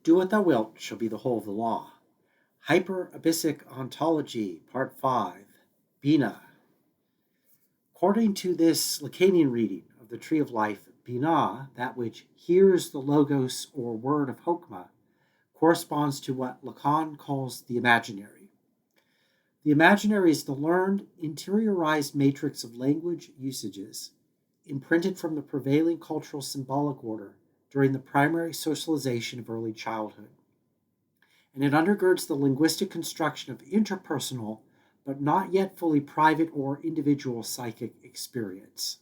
Do what thou wilt shall be the whole of the law. Hyperabyssic Ontology, Part 5, Binah. According to this Lacanian reading of the Tree of Life, Binah, that which hears the logos or word of Hokmah, corresponds to what Lacan calls the imaginary. The imaginary is the learned, interiorized matrix of language usages, imprinted from the prevailing cultural symbolic order during the primary socialization of early childhood. And it undergirds the linguistic construction of interpersonal, but not yet fully private or individual psychic experience.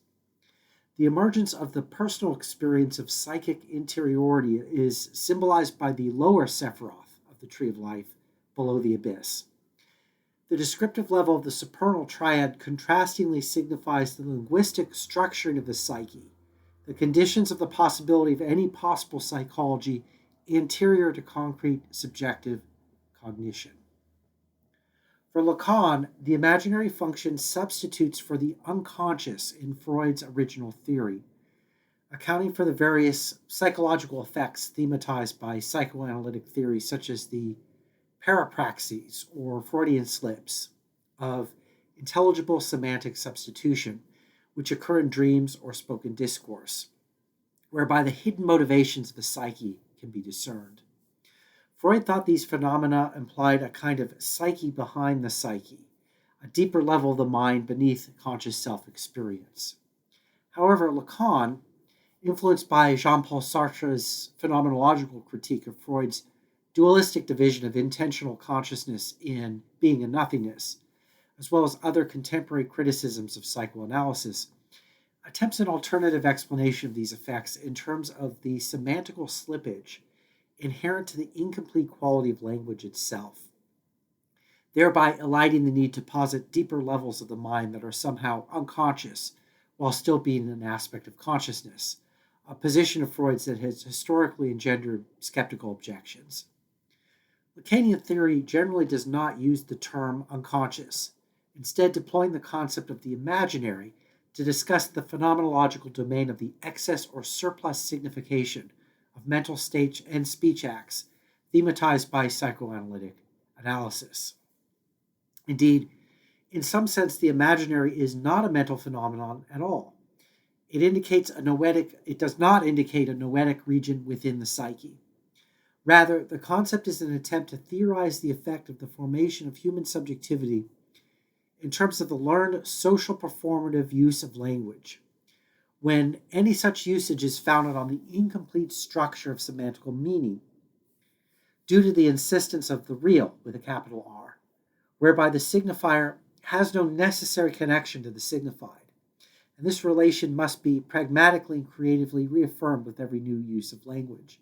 The emergence of the personal experience of psychic interiority is symbolized by the lower Sephiroth of the Tree of Life, below the abyss. The descriptive level of the supernal triad contrastingly signifies the linguistic structuring of the psyche, the conditions of the possibility of any possible psychology anterior to concrete subjective cognition. For Lacan, the imaginary function substitutes for the unconscious in Freud's original theory, accounting for the various psychological effects thematized by psychoanalytic theories such as the parapraxes or Freudian slips of intelligible semantic substitution, which occur in dreams or spoken discourse, whereby the hidden motivations of the psyche can be discerned. Freud thought these phenomena implied a kind of psyche behind the psyche, a deeper level of the mind beneath conscious self-experience. However, Lacan, influenced by Jean-Paul Sartre's phenomenological critique of Freud's dualistic division of intentional consciousness in being and nothingness, as well as other contemporary criticisms of psychoanalysis, attempts an alternative explanation of these effects in terms of the semantical slippage inherent to the incomplete quality of language itself, thereby eliding the need to posit deeper levels of the mind that are somehow unconscious while still being an aspect of consciousness, a position of Freud's that has historically engendered skeptical objections. Lacanian theory generally does not use the term unconscious, instead deploying the concept of the imaginary to discuss the phenomenological domain of the excess or surplus signification of mental state and speech acts thematized by psychoanalytic analysis. Indeed, in some sense, the imaginary is not a mental phenomenon at all. It does not indicate a noetic region within the psyche. Rather, the concept is an attempt to theorize the effect of the formation of human subjectivity in terms of the learned social performative use of language, when any such usage is founded on the incomplete structure of semantical meaning, due to the insistence of the real with a capital R, whereby the signifier has no necessary connection to the signified, and this relation must be pragmatically and creatively reaffirmed with every new use of language.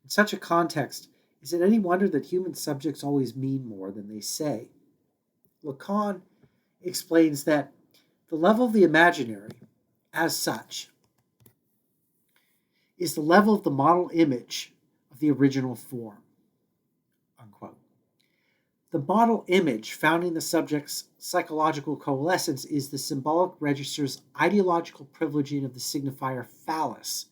In such a context, is it any wonder that human subjects always mean more than they say? Lacan explains that the level of the imaginary, as such, is the level of the model image of the original form. Unquote. The model image founding the subject's psychological coalescence is the symbolic register's ideological privileging of the signifier phallus,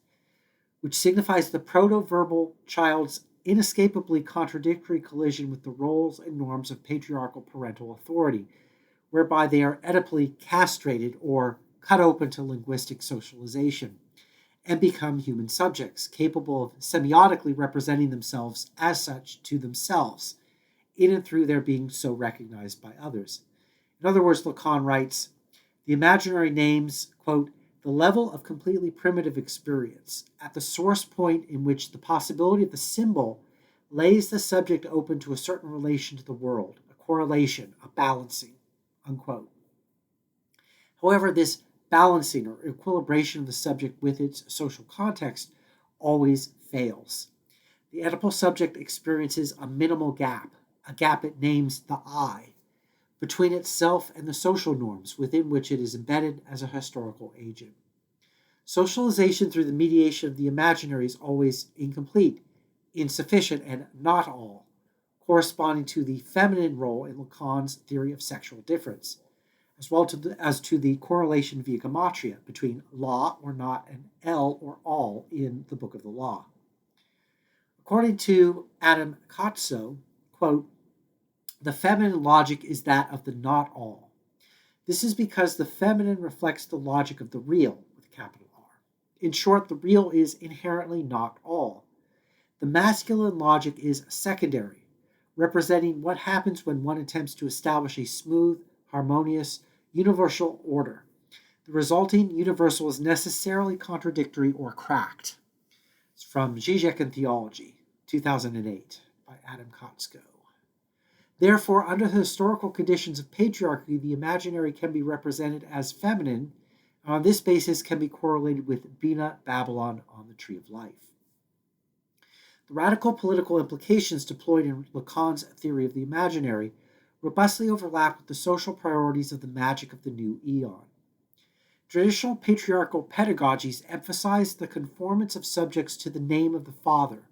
which signifies the proto-verbal child's inescapably contradictory collision with the roles and norms of patriarchal parental authority, whereby they are Oedipally castrated or cut open to linguistic socialization, and become human subjects, capable of semiotically representing themselves as such to themselves, in and through their being so recognized by others. In other words, Lacan writes, the imaginary names, quote, the level of completely primitive experience, at the source point in which the possibility of the symbol lays the subject open to a certain relation to the world, a correlation, a balancing, unquote. However, this balancing or equilibration of the subject with its social context always fails. The Oedipal subject experiences a minimal gap, a gap it names the I, between itself and the social norms within which it is embedded as a historical agent. Socialization through the mediation of the imaginary is always incomplete, insufficient, and not all, corresponding to the feminine role in Lacan's theory of sexual difference, as well as to the correlation via gematria between law or not and L or all in the Book of the Law. According to Adam Kotso, quote, the feminine logic is that of the not all. This is because the feminine reflects the logic of the real, with capital R. In short, the real is inherently not all. The masculine logic is secondary, representing what happens when one attempts to establish a smooth, harmonious, universal order. The resulting universal is necessarily contradictory or cracked. It's from Zizek and Theology, 2008, by Adam Kotsko. Therefore, under the historical conditions of patriarchy, the imaginary can be represented as feminine, and on this basis can be correlated with Binah, Babylon on the Tree of Life. The radical political implications deployed in Lacan's theory of the imaginary robustly overlap with the social priorities of the magic of the new eon. Traditional patriarchal pedagogies emphasize the conformance of subjects to the name of the father,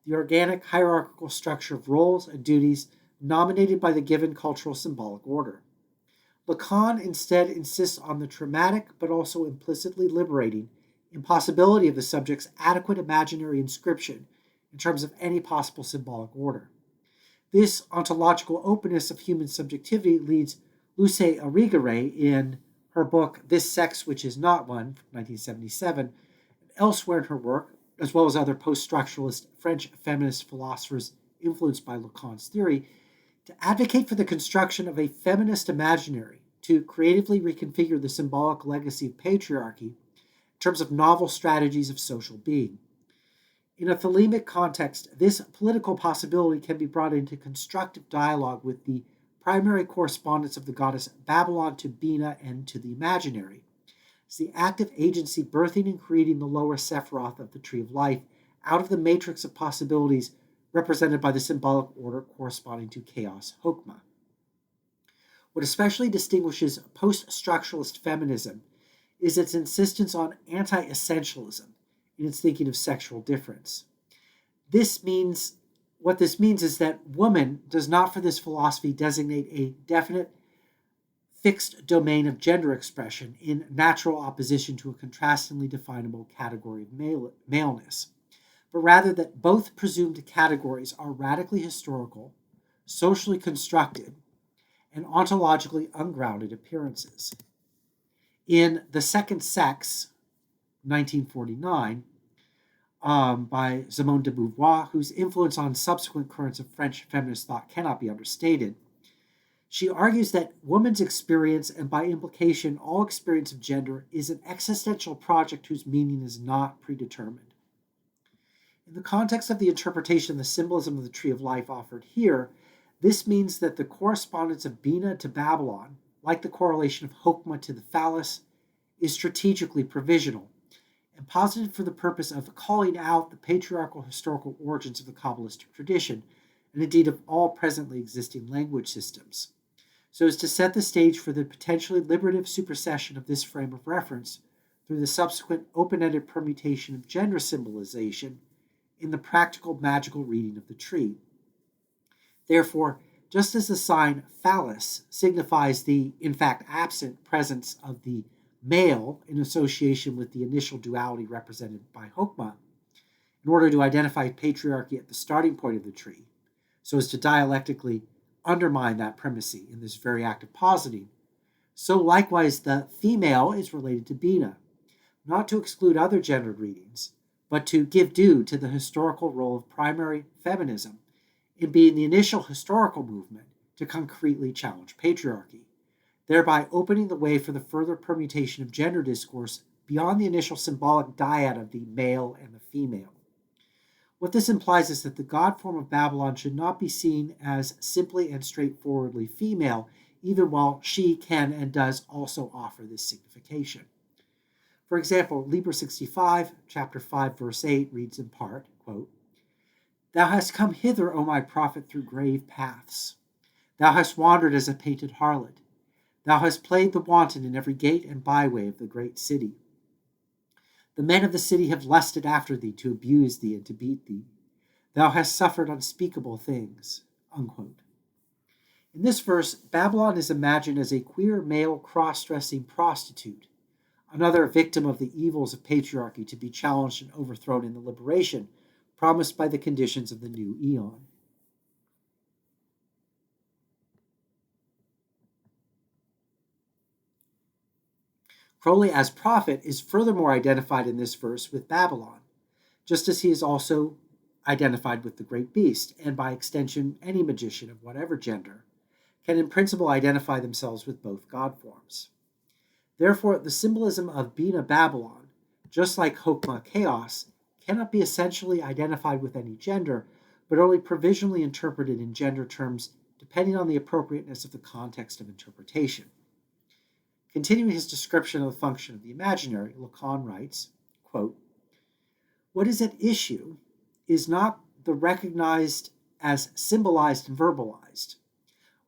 the organic hierarchical structure of roles and duties nominated by the given cultural symbolic order. Lacan instead insists on the traumatic but also implicitly liberating impossibility of the subject's adequate imaginary inscription in terms of any possible symbolic order. This ontological openness of human subjectivity leads Luce Irigaray in her book This Sex Which Is Not One, from 1977, and elsewhere in her work, as well as other post-structuralist French feminist philosophers influenced by Lacan's theory, to advocate for the construction of a feminist imaginary to creatively reconfigure the symbolic legacy of patriarchy in terms of novel strategies of social being. In a thelemic context, this political possibility can be brought into constructive dialogue with the primary correspondence of the goddess Babylon to Binah and to the imaginary. It's the active agency birthing and creating the lower Sephiroth of the Tree of Life out of the matrix of possibilities represented by the symbolic order corresponding to chaos Hokmah. What especially distinguishes post-structuralist feminism is its insistence on anti-essentialism in its thinking of sexual difference. What this means is that woman does not for this philosophy designate a definite fixed domain of gender expression in natural opposition to a contrastingly definable category of maleness, but rather that both presumed categories are radically historical, socially constructed, and ontologically ungrounded appearances. In The Second Sex, 1949, by Simone de Beauvoir, whose influence on subsequent currents of French feminist thought cannot be understated, she argues that woman's experience, and by implication all experience of gender, is an existential project whose meaning is not predetermined. In the context of the interpretation of the symbolism of the Tree of Life offered here, this means that the correspondence of Binah to Babylon, like the correlation of Hokmah to the phallus, is strategically provisional and posited for the purpose of calling out the patriarchal historical origins of the Kabbalistic tradition, and indeed of all presently existing language systems, so as to set the stage for the potentially liberative supersession of this frame of reference through the subsequent open-ended permutation of gender symbolization in the practical magical reading of the tree. Therefore, just as the sign phallus signifies the, in fact, absent presence of the male in association with the initial duality represented by Hokmah, in order to identify patriarchy at the starting point of the tree, so as to dialectically undermine that primacy in this very act of positing, so likewise the female is related to Binah, not to exclude other gendered readings, but to give due to the historical role of primary feminism in being the initial historical movement to concretely challenge patriarchy, thereby opening the way for the further permutation of gender discourse beyond the initial symbolic dyad of the male and the female. What this implies is that the god form of Babylon should not be seen as simply and straightforwardly female, even while she can and does also offer this signification. For example, Liber 65, chapter 5, verse 8 reads in part, quote, "Thou hast come hither, O my prophet, through grave paths. Thou hast wandered as a painted harlot. Thou hast played the wanton in every gate and byway of the great city. The men of the city have lusted after thee to abuse thee and to beat thee. Thou hast suffered unspeakable things." Unquote. In this verse, Babylon is imagined as a queer male cross-dressing prostitute, another victim of the evils of patriarchy to be challenged and overthrown in the liberation promised by the conditions of the new eon. Crowley as prophet is furthermore identified in this verse with Babylon, just as he is also identified with the great beast, and by extension, any magician of whatever gender can in principle identify themselves with both god forms. Therefore, the symbolism of Binah Babylon, just like Chokmah chaos, cannot be essentially identified with any gender, but only provisionally interpreted in gender terms depending on the appropriateness of the context of interpretation. Continuing his description of the function of the imaginary, Lacan writes, quote, "What is at issue is not the recognized as symbolized and verbalized.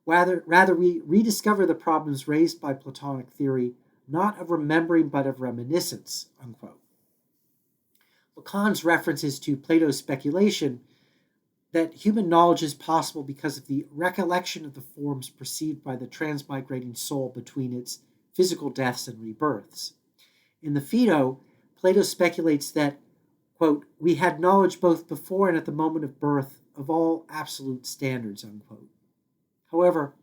Rather, we rediscover the problems raised by Platonic theory, not of remembering but of reminiscence," unquote. Lacan's references to Plato's speculation that human knowledge is possible because of the recollection of the forms perceived by the transmigrating soul between its physical deaths and rebirths. In the Phaedo, Plato speculates that, quote, "we had knowledge both before and at the moment of birth of all absolute standards," unquote. However,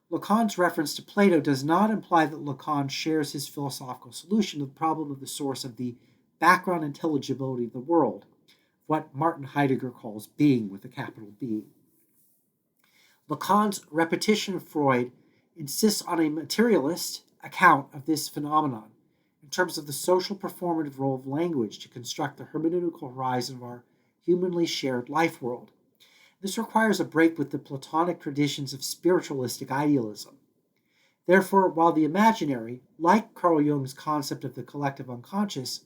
Lacan's reference to Plato does not imply that Lacan shares his philosophical solution to the problem of the source of the background intelligibility of the world, what Martin Heidegger calls being with a capital B. Lacan's repetition of Freud insists on a materialist account of this phenomenon in terms of the social performative role of language to construct the hermeneutical horizon of our humanly shared life world. This requires a break with the Platonic traditions of spiritualistic idealism. Therefore, while the imaginary, like Carl Jung's concept of the collective unconscious,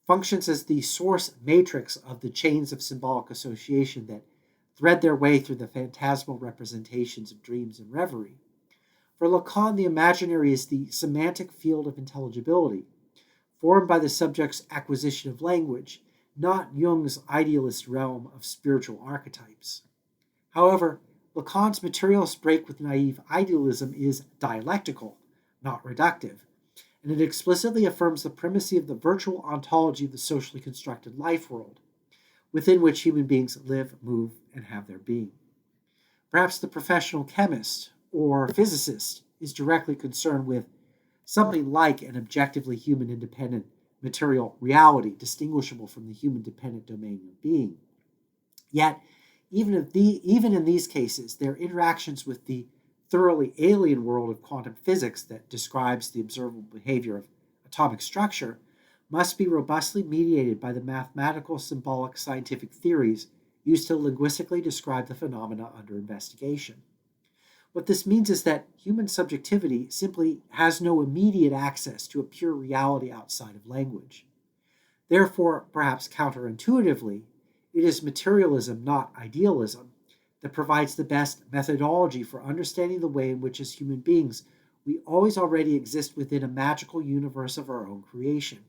functions as the source matrix of the chains of symbolic association that thread their way through the phantasmal representations of dreams and reverie, for Lacan, the imaginary is the semantic field of intelligibility, formed by the subject's acquisition of language, not Jung's idealist realm of spiritual archetypes. However, Lacan's materialist break with naive idealism is dialectical, not reductive, and it explicitly affirms the primacy of the virtual ontology of the socially constructed life world, within which human beings live, move, and have their being. Perhaps the professional chemist or physicist is directly concerned with something like an objectively human independent material reality distinguishable from the human dependent domain of being. Yet, even in these cases, their interactions with the thoroughly alien world of quantum physics that describes the observable behavior of atomic structure must be robustly mediated by the mathematical, symbolic, scientific theories used to linguistically describe the phenomena under investigation. What this means is that human subjectivity simply has no immediate access to a pure reality outside of language. Therefore, perhaps counterintuitively, it is materialism, not idealism, that provides the best methodology for understanding the way in which, as human beings, we always already exist within a magical universe of our own creation,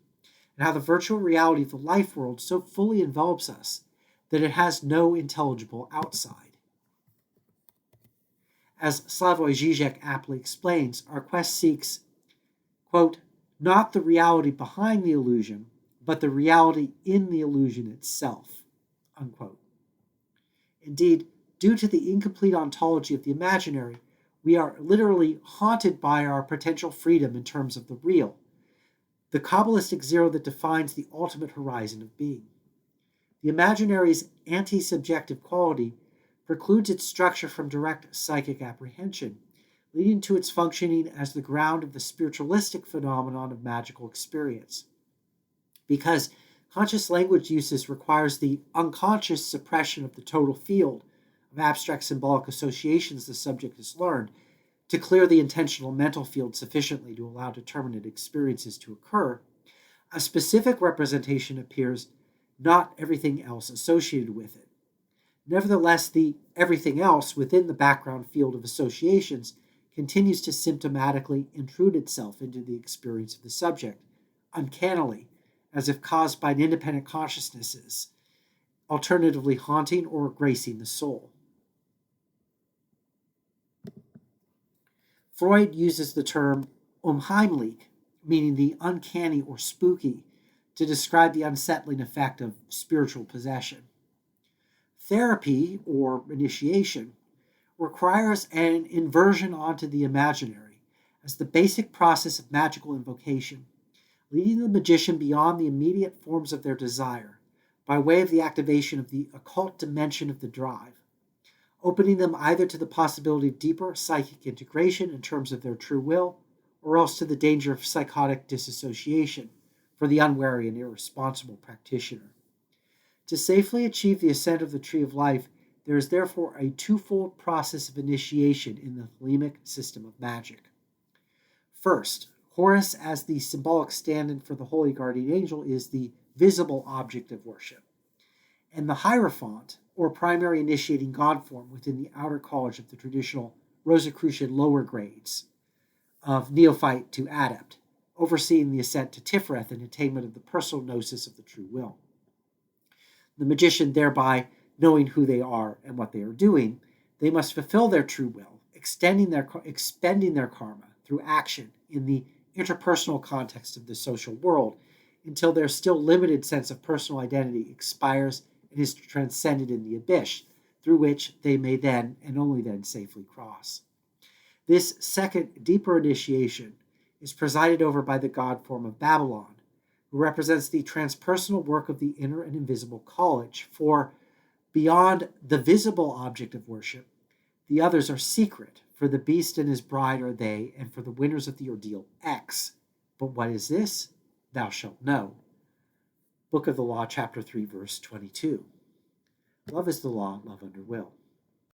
and how the virtual reality of the life world so fully envelops us that it has no intelligible outside. As Slavoj Žižek aptly explains, our quest seeks, quote, "not the reality behind the illusion, but the reality in the illusion itself," unquote. Indeed, due to the incomplete ontology of the imaginary, we are literally haunted by our potential freedom in terms of the real, the Kabbalistic zero that defines the ultimate horizon of being. The imaginary's anti-subjective quality precludes its structure from direct psychic apprehension, leading to its functioning as the ground of the spiritualistic phenomenon of magical experience. Because conscious language uses requires the unconscious suppression of the total field of abstract symbolic associations the subject has learned to clear the intentional mental field sufficiently to allow determinate experiences to occur, a specific representation appears, not everything else associated with it. Nevertheless, the everything else within the background field of associations continues to symptomatically intrude itself into the experience of the subject, uncannily, as if caused by an independent consciousnesses, alternatively haunting or gracing the soul. Freud uses the term unheimlich, meaning the uncanny or spooky, to describe the unsettling effect of spiritual possession. Therapy, or initiation, requires an inversion onto the imaginary as the basic process of magical invocation, leading the magician beyond the immediate forms of their desire by way of the activation of the occult dimension of the drive, opening them either to the possibility of deeper psychic integration in terms of their true will, or else to the danger of psychotic disassociation for the unwary and irresponsible practitioner. To safely achieve the ascent of the Tree of Life, there is therefore a twofold process of initiation in the Thelemic system of magic. First, Horus, as the symbolic stand-in for the holy guardian angel, is the visible object of worship, and the Hierophant, or primary initiating god form within the outer college of the traditional Rosicrucian lower grades of neophyte to adept, overseeing the ascent to Tiferet and attainment of the personal gnosis of the true will. The magician, thereby knowing who they are and what they are doing, they must fulfill their true will, expending their karma through action in the interpersonal context of the social world until their still limited sense of personal identity expires and is transcended in the abyss, through which they may then and only then safely cross. This second, deeper initiation is presided over by the god form of Babylon, who represents the transpersonal work of the inner and invisible college, for beyond the visible object of worship, the others are secret. For the beast and his bride are they, and for the winners of the ordeal X. But what is this? Thou shalt know. Book of the Law, chapter 3, verse 22. Love is the law, love under will.